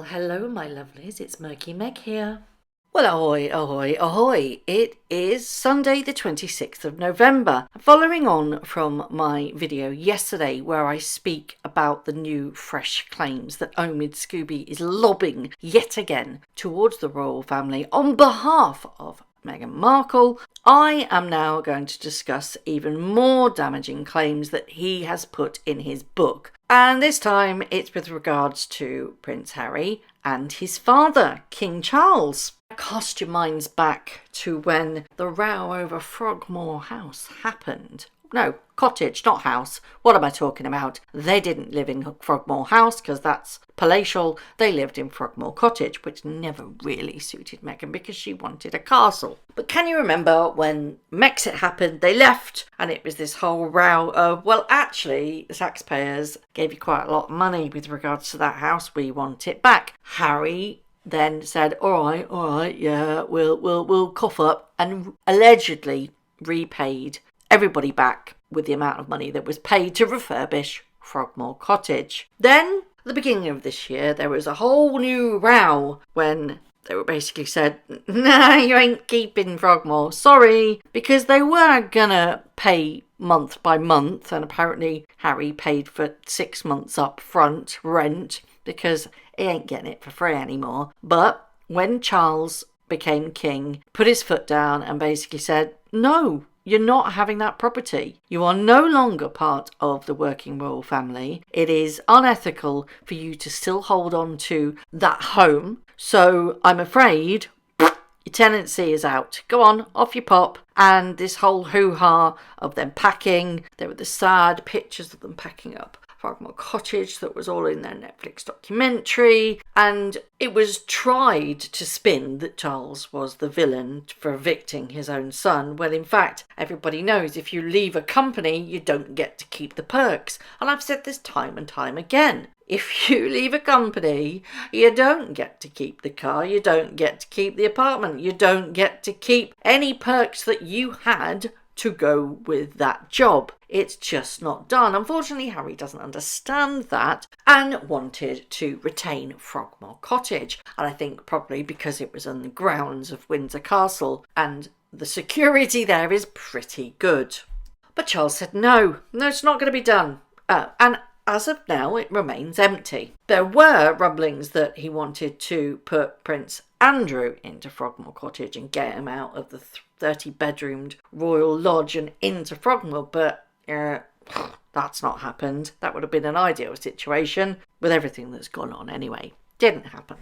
Well, hello, my lovelies. It's Murky Meg here. Well, ahoy, ahoy, ahoy. It is Sunday the 26th of November. Following on from my video yesterday where I speak about the new fresh claims that Omid Scobie is lobbing yet again towards the royal family on behalf of Meghan Markle, I am now going to discuss even more damaging claims that he has put in his book. And this time it's with regards to Prince Harry and his father, King Charles. Cast your minds back to when the row over Frogmore House happened. No, cottage, not house. What am I talking about? They didn't live in Frogmore House because that's palatial. They lived in Frogmore Cottage, which never really suited Meghan because she wanted a castle. But can you remember when Mexit happened, they left and it was this whole row of, well, actually, the taxpayers gave you quite a lot of money with regards to that house. We want it back. Harry then said, all right, yeah, we'll cough up, and allegedly repaid everybody back with the amount of money that was paid to refurbish Frogmore Cottage. Then, at the beginning of this year, there was a whole new row when they were basically said, nah, you ain't keeping Frogmore, sorry, because they weren't gonna pay month by month, and apparently Harry paid for 6 months up front rent because he ain't getting it for free anymore. But when Charles became king, put his foot down and basically said, no, you're not having that property. You are no longer part of the working royal family. It is unethical for you to still hold on to that home. So I'm afraid your tenancy is out. Go on, off you pop. And this whole hoo-ha of them packing, there were the sad pictures of them packing up Frogmore Cottage that was all in their Netflix documentary, and it was tried to spin that Charles was the villain for evicting his own son, when in fact everybody knows if you leave a company you don't get to keep the perks. And I've said this time and time again. If you leave a company, you don't get to keep the car, you don't get to keep the apartment, you don't get to keep any perks that you had to go with that job. It's just not done. Unfortunately, Harry doesn't understand that and wanted to retain Frogmore Cottage. And I think probably because it was on the grounds of Windsor Castle and the security there is pretty good. But Charles said no, it's not going to be done. And as of now, it remains empty. There were rumblings that he wanted to put Prince Andrew into Frogmore Cottage and get him out of the 30-bedroomed royal lodge and into Frogmore, but that's not happened. That would have been an ideal situation with everything that's gone on anyway. Didn't happen.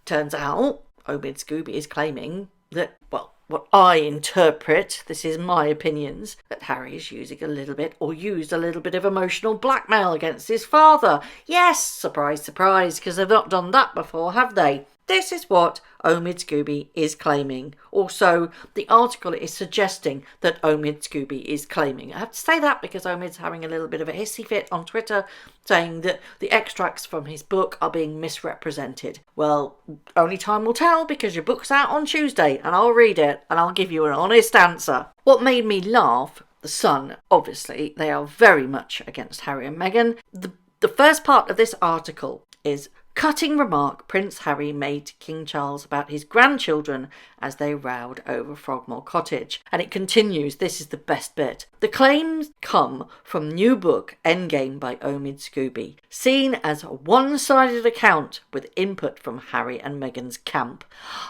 Turns out, Omid Scobie is claiming that, well, what I interpret, this is my opinions, that Harry is using a little bit, or used a little bit of emotional blackmail against his father. Yes, surprise, surprise, because they've not done that before, have they? This is what Omid Scobie is claiming. Also, the article is suggesting that Omid Scobie is claiming. I have to say that because Omid's having a little bit of a hissy fit on Twitter, saying that the extracts from his book are being misrepresented. Well, only time will tell because your book's out on Tuesday and I'll read it and I'll give you an honest answer. What made me laugh, the Sun, obviously, they are very much against Harry and Meghan. The first part of this article is cutting remark Prince Harry made to King Charles about his grandchildren as they rowed over Frogmore Cottage. And it continues, this is the best bit. The claims come from new book Endgame by Omid Scobie, seen as a one-sided account with input from Harry and Meghan's camp.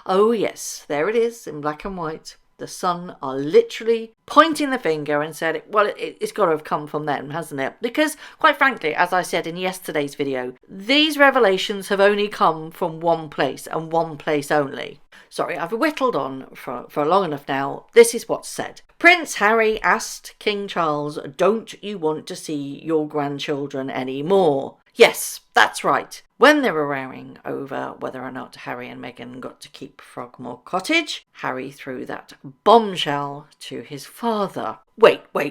Oh yes, there it is in black and white. The Sun are literally pointing the finger and said, well, it's got to have come from them, hasn't it? Because, quite frankly, as I said in yesterday's video, these revelations have only come from one place and one place only. Sorry, I've whittled on for long enough now. This is what's said. Prince Harry asked King Charles, don't you want to see your grandchildren anymore? Yes, that's right. When they were rowing over whether or not Harry and Meghan got to keep Frogmore Cottage, Harry threw that bombshell to his father. Wait, whoa,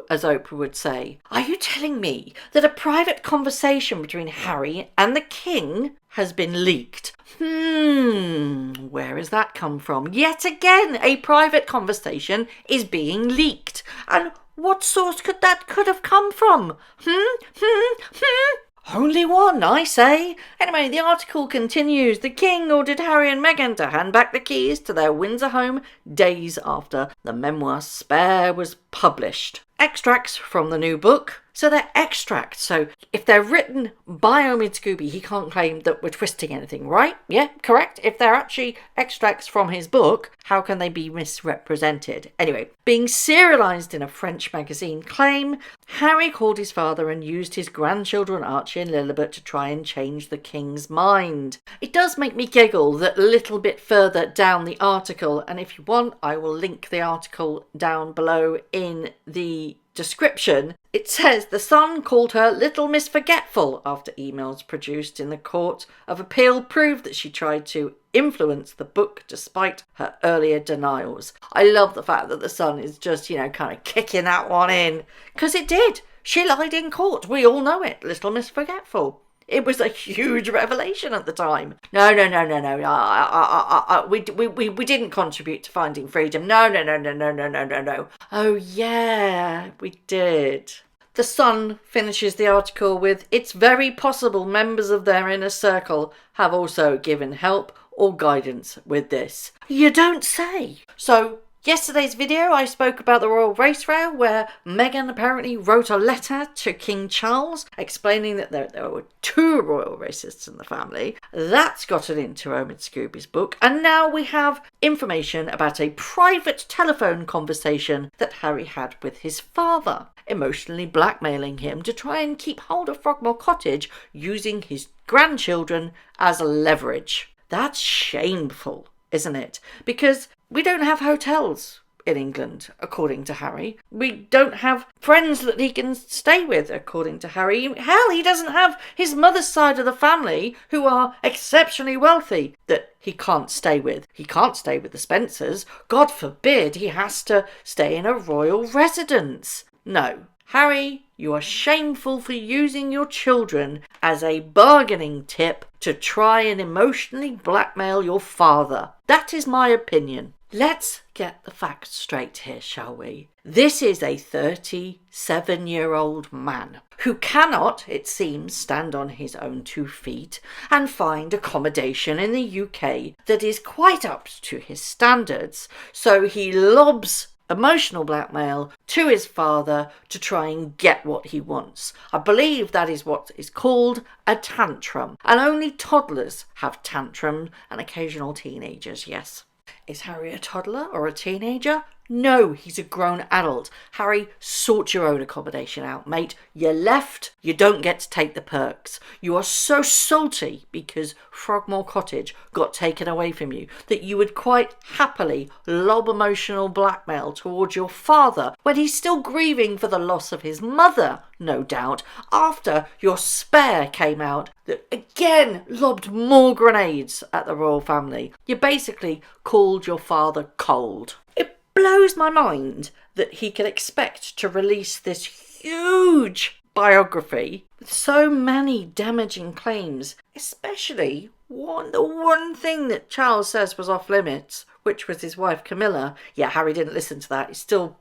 as Oprah would say. Are you telling me that a private conversation between Harry and the King has been leaked? Where has that come from? Yet again, a private conversation is being leaked. And what source could have come from? Only one, I say. Anyway, the article continues. The King ordered Harry and Meghan to hand back the keys to their Windsor home days after the memoir Spare was published. Extracts from the new book. So they're extracts. So if they're written by Scobie, he can't claim that we're twisting anything, right? Yeah, correct? If they're actually extracts from his book, how can they be misrepresented? Anyway, being serialised in a French magazine claim, Harry called his father and used his grandchildren Archie and Lilibet to try and change the King's mind. It does make me giggle that a little bit further down the article, and if you want, I will link the article down below in the description. It says the Sun called her Little Miss Forgetful after emails produced in the Court of Appeal proved that she tried to influence the book despite her earlier denials. I love the fact that the Sun is just, kind of kicking that one in. Because it did. She lied in court. We all know it. Little Miss Forgetful. It was a huge revelation at the time. No. We didn't contribute to finding freedom. No. Oh, yeah, we did. The Sun finishes the article with, it's very possible members of their inner circle have also given help or guidance with this. You don't say. So, yesterday's video I spoke about the Royal Race Rail where Meghan apparently wrote a letter to King Charles explaining that there were 2 royal racists in the family. That's gotten into Scobie's book, and now we have information about a private telephone conversation that Harry had with his father, emotionally blackmailing him to try and keep hold of Frogmore Cottage using his grandchildren as leverage. That's shameful, isn't it? Because we don't have hotels in England, according to Harry. We don't have friends that he can stay with, according to Harry. Hell, he doesn't have his mother's side of the family, who are exceptionally wealthy, that he can't stay with. He can't stay with the Spencers. God forbid he has to stay in a royal residence. No. Harry, you are shameful for using your children as a bargaining tip to try and emotionally blackmail your father. That is my opinion. Let's get the facts straight here, shall we? This is a 37-year-old man who cannot, it seems, stand on his own 2 feet and find accommodation in the UK that is quite up to his standards. So he lobs emotional blackmail to his father to try and get what he wants. I believe that is what is called a tantrum. And only toddlers have tantrums and occasional teenagers, yes. Is Harry a toddler or a teenager? No, he's a grown adult. Harry, sort your own accommodation out, mate. You left, you don't get to take the perks. You are so salty because Frogmore Cottage got taken away from you that you would quite happily lob emotional blackmail towards your father when he's still grieving for the loss of his mother, no doubt, after your Spare came out that again lobbed more grenades at the royal family. You basically called your father cold. It blows my mind that he could expect to release this huge biography with so many damaging claims, especially the one thing that Charles says was off limits, which was his wife Camilla. Yeah, Harry didn't listen to that. He still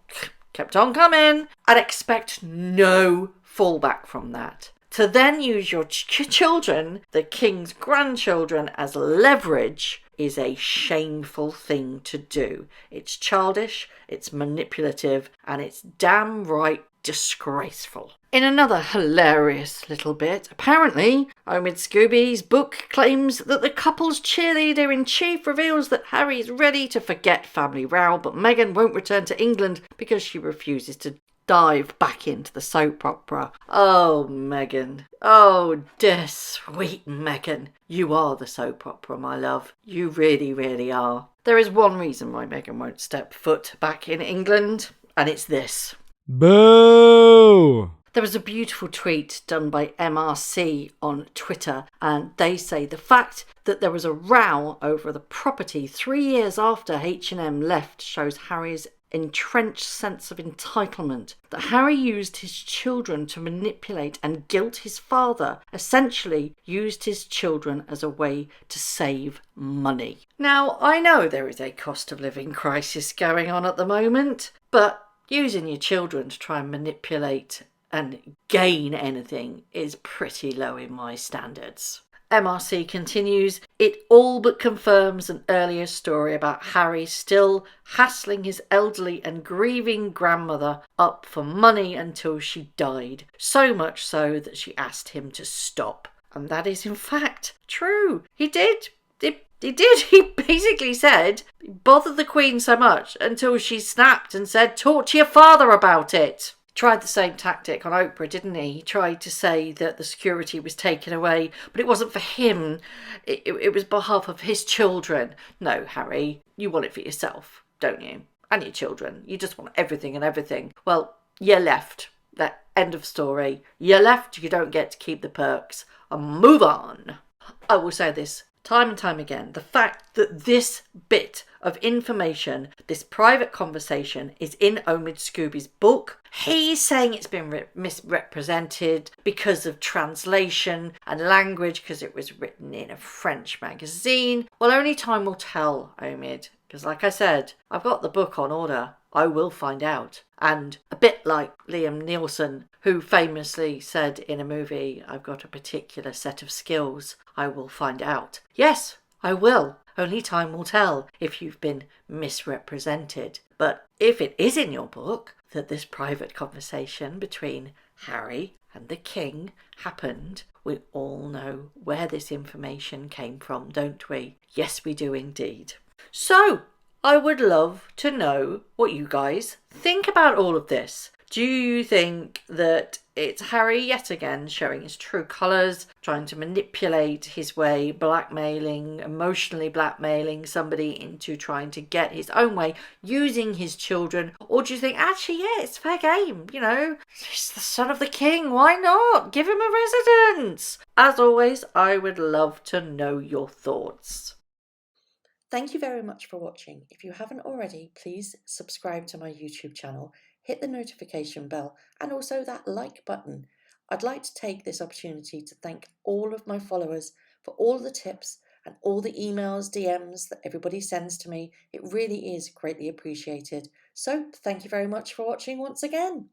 kept on coming. I'd expect no fallback from that. To then use your children, the King's grandchildren, as leverage is a shameful thing to do. It's childish, it's manipulative, and it's damn right disgraceful. In another hilarious little bit, apparently, Scobie's book claims that the couple's cheerleader-in-chief reveals that Harry is ready to forget family row, but Meghan won't return to England because she refuses to dive back into the soap opera. Oh, Meghan. Oh, dear sweet Meghan. You are the soap opera, my love. You really, really are. There is one reason why Meghan won't step foot back in England, and it's this. Boo! There was a beautiful tweet done by MRC on Twitter, and they say the fact that there was a row over the property 3 years after H&M left shows Harry's entrenched sense of entitlement, that Harry used his children to manipulate and guilt his father, essentially used his children as a way to save money. Now, I know there is a cost of living crisis going on at the moment, but using your children to try and manipulate and gain anything is pretty low in my standards. MRC continues, it all but confirms an earlier story about Harry still hassling his elderly and grieving grandmother up for money until she died, so much so that she asked him to stop. And that is in fact true. He did. He did. He basically said, bothered the Queen so much until she snapped and said, talk to your father about it. Tried the same tactic on Oprah, didn't he? He tried to say that the security was taken away, but it wasn't for him. It was behalf of his children. No, Harry, you want it for yourself, don't you? And your children. You just want everything and everything. Well, you're left. That end of story. You're left, you don't get to keep the perks. And move on. I will say this time and time again, the fact that this bit of information, this private conversation, is in Omid Scobie's book. He's saying it's been misrepresented because of translation and language, because it was written in a French magazine. Well, only time will tell, Omid, because like I said, I've got the book on order. I will find out. And a bit like Liam Neeson, who famously said in a movie, I've got a particular set of skills, I will find out. Yes, I will. Only time will tell if you've been misrepresented. But if it is in your book that this private conversation between Harry and the King happened, we all know where this information came from, don't we? Yes, we do indeed. So, I would love to know what you guys think about all of this. Do you think that it's Harry yet again showing his true colours, trying to manipulate his way, emotionally blackmailing somebody into trying to get his own way, using his children? Or do you think, actually, yeah, it's fair game, you know, he's the son of the king, why not? Give him a residence. As always, I would love to know your thoughts. Thank you very much for watching. If you haven't already, please subscribe to my YouTube channel, hit the notification bell and also that like button. I'd like to take this opportunity to thank all of my followers for all the tips and all the emails, DMs that everybody sends to me. It really is greatly appreciated. So thank you very much for watching once again.